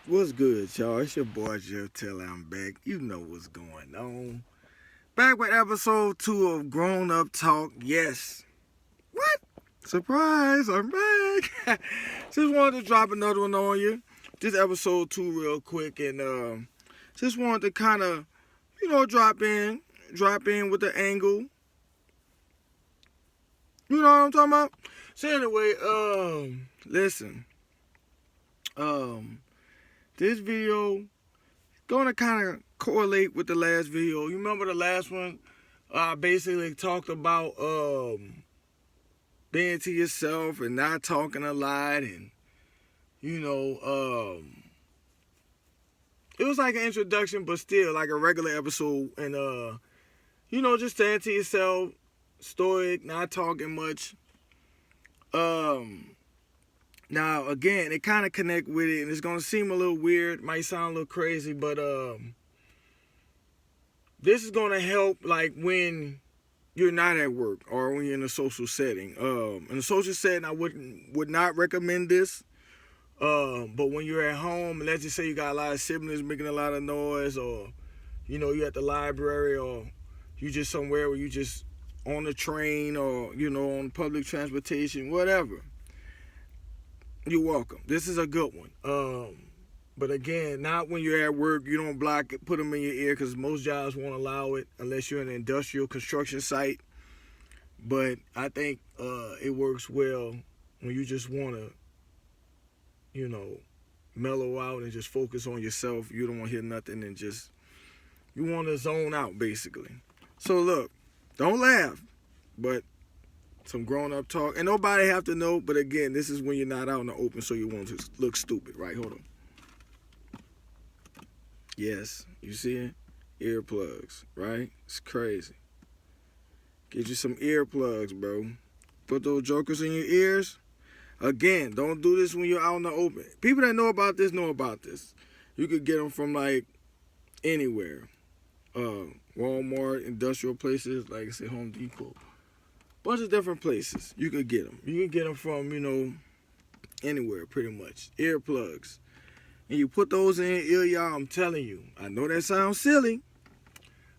What's good, y'all? It's your boy Jeff Taylor. I'm back. You know what's going on. Back with episode 2 of Grown Up Talk. Yes. What? Surprise, I'm back. Just wanted to drop another one on you. This episode 2 real quick and just wanted to kind of, drop in with the angle. You know what I'm talking about? So anyway, listen. This video gonna kind of correlate with the last video. You remember the last one? I basically talked about being to yourself and not talking a lot, and it was like an introduction, but still like a regular episode. And just staying to yourself, stoic, not talking much. Now again, it kind of connect with it, and it's gonna seem a little weird, might sound a little crazy, but this is gonna help like when you're not at work or when you're in a social setting. In a social setting, I would not recommend this. But when you're at home, let's just say you got a lot of siblings making a lot of noise, or you're at the library, or you just somewhere where you just on the train, or on public transportation, whatever. You're welcome. This is a good one. But again, not when you're at work. You don't block it, put them in your ear, because most jobs won't allow it unless you're in an industrial construction site. But I think it works well when you just want to, mellow out and just focus on yourself. You don't want to hear nothing, and you want to zone out, basically. So look, don't laugh, but some grown-up talk. And nobody have to know, but again, this is when you're not out in the open, so you want to look stupid, right? Hold on. Yes, you see it? Earplugs, right? It's crazy. Get you some earplugs, bro. Put those jokers in your ears. Again, don't do this when you're out in the open. People that know about this know about this. You could get them from, like, anywhere. Walmart, industrial places, like I said, Home Depot. Bunch of different places you could get them. You can get them from, anywhere, pretty much. Earplugs. And you put those in your ear, y'all, I'm telling you. I know that sounds silly,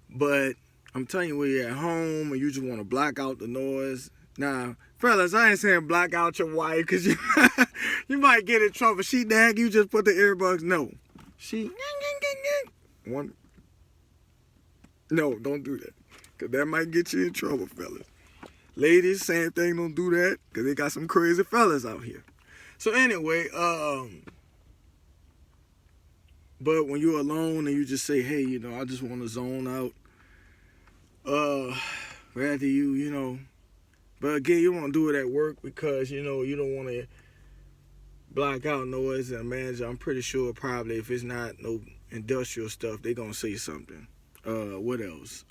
but I'm telling you, when you're at home and you just want to block out the noise. Now, fellas, I ain't saying block out your wife, because you might get in trouble. She nag, you just put the earbuds. No. One. No, don't do that, because that might get you in trouble, fellas. Ladies, same thing, don't do that, because they got some crazy fellas out here. So anyway, but when you're alone and you just say, hey, I just want to zone out, rather but again, you don't want to do it at work, because, you don't want to block out noise. And manager, I'm pretty sure probably if it's not no industrial stuff, they're going to say something. What else?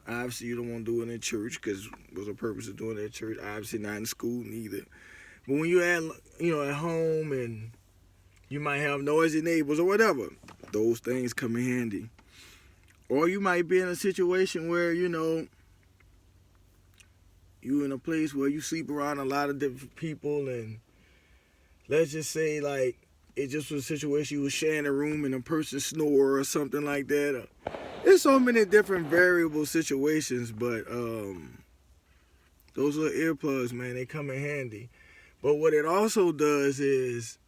Obviously, you don't want to do it in church, because what's the purpose of doing it at church? Obviously, not in school neither. But when you're at home, and you might have noisy neighbors or whatever, those things come in handy. Or you might be in a situation where, you in a place where you sleep around a lot of different people, and let's just say, like, it just was a situation you were sharing a room and a person snore or something like that. There's so many different variable situations, but those little earplugs, man, they come in handy. But what it also does is,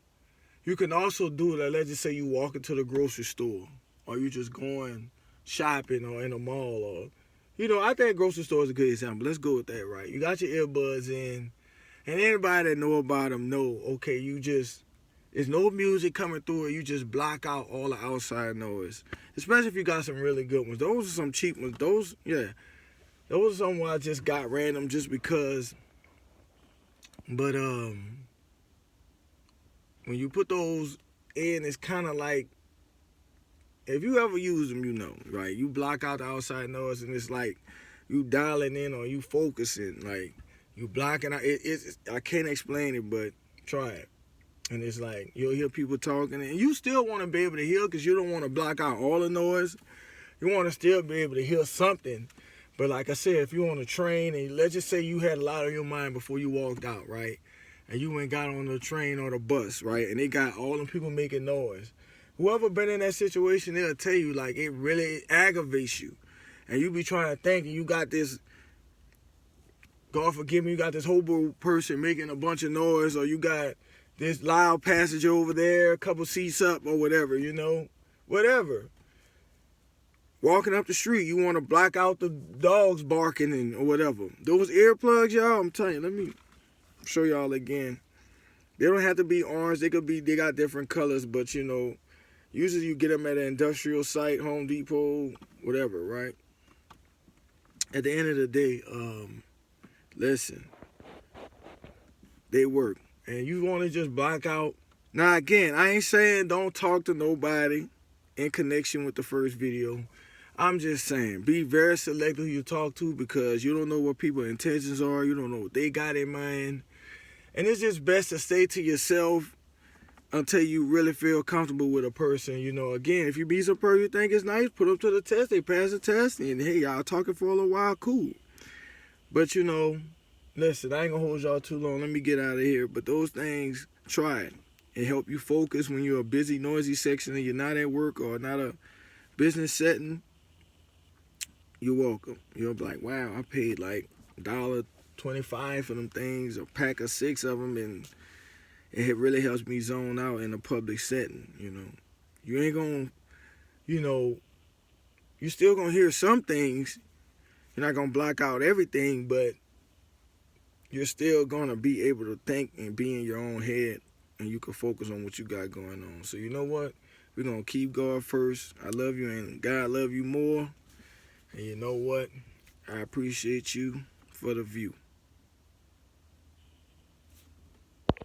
you can also do it, like, let's just say you walk into the grocery store, or you just going shopping, or in a mall, or, I think grocery store is a good example. Let's go with that, right? You got your earbuds in, and anybody that know about them know, okay, there's no music coming through it. You just block out all the outside noise. Especially if you got some really good ones. Those are some cheap ones. Those are some I just got random just because. But when you put those in, it's kind of like, if you ever use them, right? You block out the outside noise, and it's like you dialing in, or you focusing, like you blocking out. I can't explain it, but try it. And it's like, you'll hear people talking, and you still want to be able to hear, because you don't want to block out all the noise. You want to still be able to hear something. But like I said, if you're on a train, and let's just say you had a lot on your mind before you walked out, right? And you went got on the train or the bus, right? And they got all them people making noise. whoever been in that situation, they'll tell you, like, it really aggravates you. And you be trying to think, and you got this, God forgive me, you got this hobo person making a bunch of noise, or you got this loud passenger over there, a couple seats up, or whatever, you know? Whatever. Walking up the street, you want to block out the dogs barking and or whatever. Those earplugs, y'all, I'm telling you, let me show y'all again. They don't have to be orange. They got different colors, but, you know, usually you get them at an industrial site, Home Depot, whatever, right? At the end of the day, listen, they work. And you want to just block out. Now, again, I ain't saying don't talk to nobody in connection with the first video. I'm just saying, be very selective who you talk to, because you don't know what people's intentions are. You don't know what they got in mind. And it's just best to stay to yourself until you really feel comfortable with a person. You know, again, if you meet some person you think is nice, put them to the test. They pass the test, and hey, y'all talking for a little while, cool. But, you know, listen, I ain't gonna hold y'all too long. Let me get out of here. But those things, try it. It help you focus when you're a busy, noisy section and you're not at work or not a business setting. You're welcome. You'll be like, wow, I paid like $1.25 for them things, a pack of 6 of them, and it really helps me zone out in a public setting, you know. You ain't gonna, you know, you still gonna hear some things. You're not gonna block out everything, but you're still gonna be able to think and be in your own head, and you can focus on what you got going on. So you know what? We're gonna keep God first. I love you, and God love you more. And you know what? I appreciate you for the view.